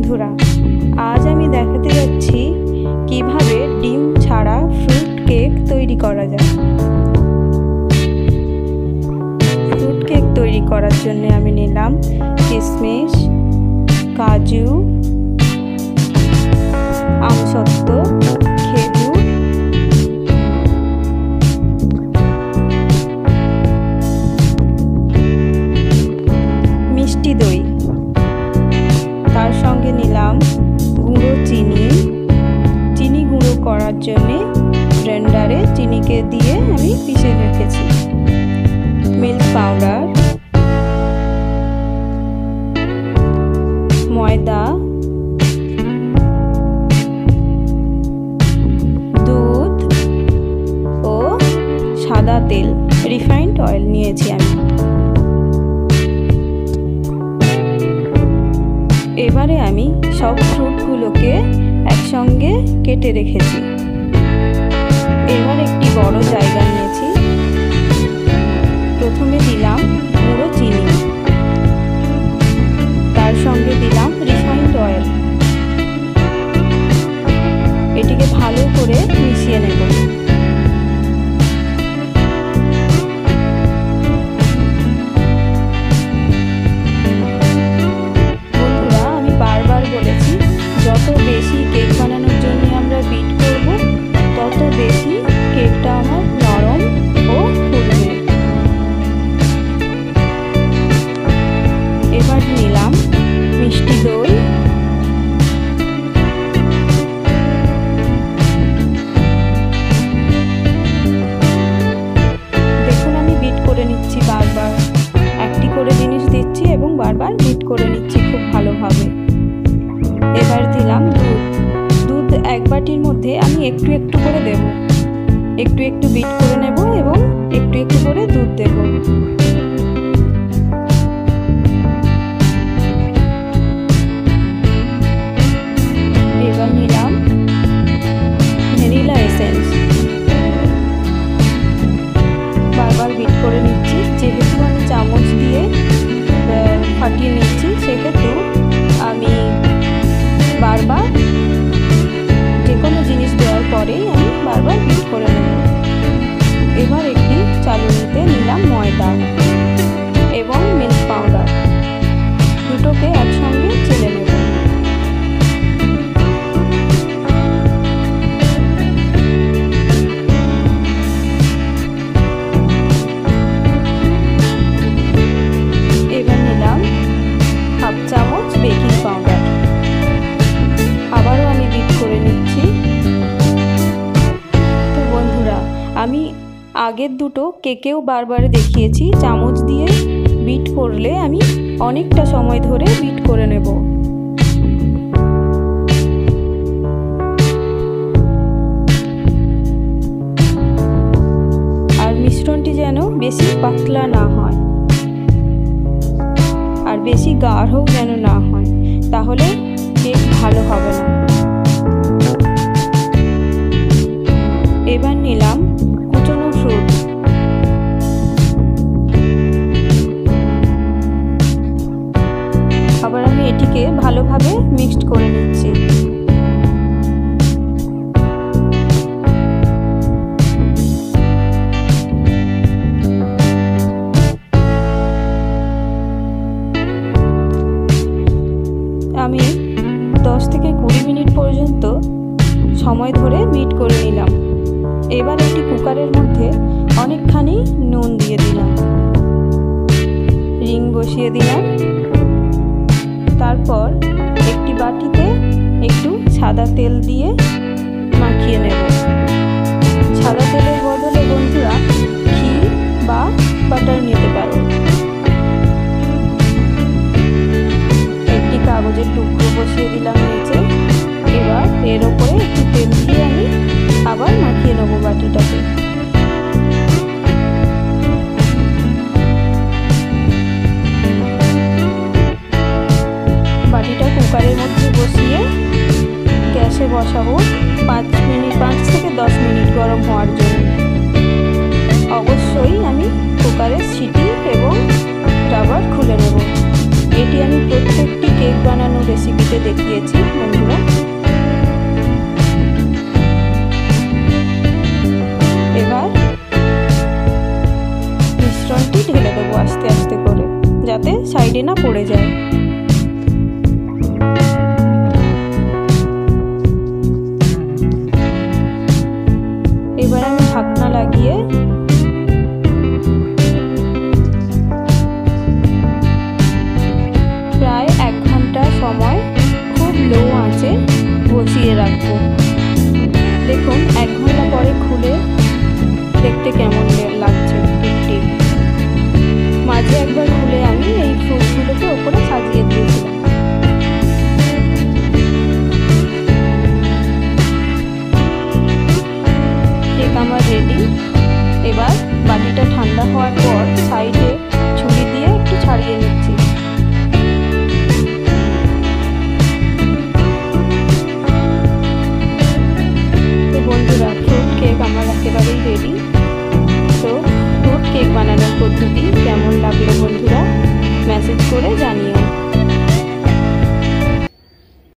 বন্ধুরা, আজ আমি দেখাতে যাচ্ছি কিভাবে ডিম ছাড়া ফ্রুট কেক তৈরি করা যায়। ফ্রুট কেক তৈরি করার জন্য আমি নিলাম কিশমিশ, কাজু, আমসত্ত্ব, খেজুর, মিষ্টি দই, তার সঙ্গে নিলাম গুঁড়ো চিনি গুঁড়ো করার জন্যে ব্লেন্ডারে চিনিকে দিয়ে আমি পিষে রেখেছি, মিল্ক পাউডার, ময়দা, দুধ ও সাদা তেল রিফাইন্ড অয়েল নিয়েছি আমি। এবারে আমি সব ফ্রুটগুলোকে একসঙ্গে কেটে রেখেছি। এবার একটি বড় জায়গা নিয়েছি, প্রথমে দিলাম গুঁড়ো চিনি, তার সঙ্গে দিলাম রিফাইন্ড অয়েল। এটিকে ভালো করে মিশিয়ে নেব। যত বেশি কেক বানানোর জন্য আমরা বিট করব, তত বেশি কেকটা আমার নরম ও ফুলবে। এবার নিলাম মিষ্টি দই, দেখুন আমি বিট করে নিচ্ছি, বারবার একটি করে জিনিস দিচ্ছি এবং বারবার বিট করে নিচ্ছি খুব ভালোভাবে। এবার দিলাম দুধ এক বাটির মধ্যে আমি একটু একটু করে দেব, একটু একটু বিট করে নেব এবং একটু একটু করে দুধ দেব। এবার নিলাম ভ্যানিলা এসেন্স, বারবার বিট করে নিচ্ছি, যেহেতু আমি চামচ দিয়ে ফাটিয়ে নিচ্ছি সেক্ষেত্রে আমি বারবার যে কোনো জিনিস দেওয়ার পরেই আমি বারবার বিট করে নেব। এবার একটি চালুনিতে নিলাম ময়দা এবং মিল্ক পাউডার, দুটোকে একসঙ্গে চেলে নেব। এবার নিলাম হাফ চামচ বেকিং পাউডার, আবারও আমি বিট করে নিচ্ছি। তো বন্ধুরা, আমি আগের দুটো কেকেও বারবার দেখিয়েছি, চামচ দিয়ে বিট করলে আমি অনেকটা সময় ধরে বিট করে নেব। আর মিশ্রণটি যেন বেশি পাতলা না হয় আর বেশি গাঢ়ও যেন না হয়, তাহলে কেক ভালো হবে না। এবার নিলাম কুচনো ফ্রুট, আবার আমি এটিকে ভালোভাবে মিক্সড করে নিচ্ছি। আমি 10 থেকে 20 মিনিট পর্যন্ত সময় ধরে বিট করে নিলাম। এবার একটি কুকারের মধ্যে অনেকখানি নুন দিয়ে দিলাম, রিং বসিয়ে দিলাম, তারপর একটি বাটিতে একটু সাদা তেল দিয়ে মাখিয়ে নেব। সাদা তেলের বদলে বন্ধুরা ঘি বা বাটার নিতে পারো। একটি কাগজের টুকরো বসিয়ে দিলাম নিচে, এবার এর ওপরে একটু তেল দিয়ে আমি আবার মাখিয়ে নেব বাটিটাকে। বাটিটা কুকারের মধ্যে বসিয়ে গ্যাসে বসাবো 5 থেকে 10 মিনিট গরম হওয়ার জন্য। অবশ্যই আমি কুকারের সিটি এবং রাবার খুলে নেব। এটি আমি প্রত্যেকটি কেক বানানোর রেসিপিতে দেখিয়েছি বন্ধুরা। এবার মিশ্রণটি ঢেলে দেবো আস্তে আস্তে করে, যাতে সাইডে না পড়ে যায়। এবার আমি ঢাকনা লাগিয়ে প্রায় 1 ঘন্টা সময় খুব লো আঁচে বসিয়ে রাখবো। দেখুন 1 ঘন্টা পরে খুলে দেখতে কেমন লাগছে কেকটি। মাঝে একবার খুলে আমি এই ফ্রুটগুলোকে ওপরে সাজিয়ে দিয়েছিলাম। কেক আমার রেডি। এবার বাটিটা ঠান্ডা হওয়ার পর সাইডে ছুরি দিয়ে একটু ছাড়িয়ে নিচ্ছি। তো বন্ধুরা, ফ্রুট কেক আমার একেবারেই রেডি। তো ফ্রুট কেক বানানোর পদ্ধতি কেমন লাগলো বন্ধুরা মেসেজ করে জানিও।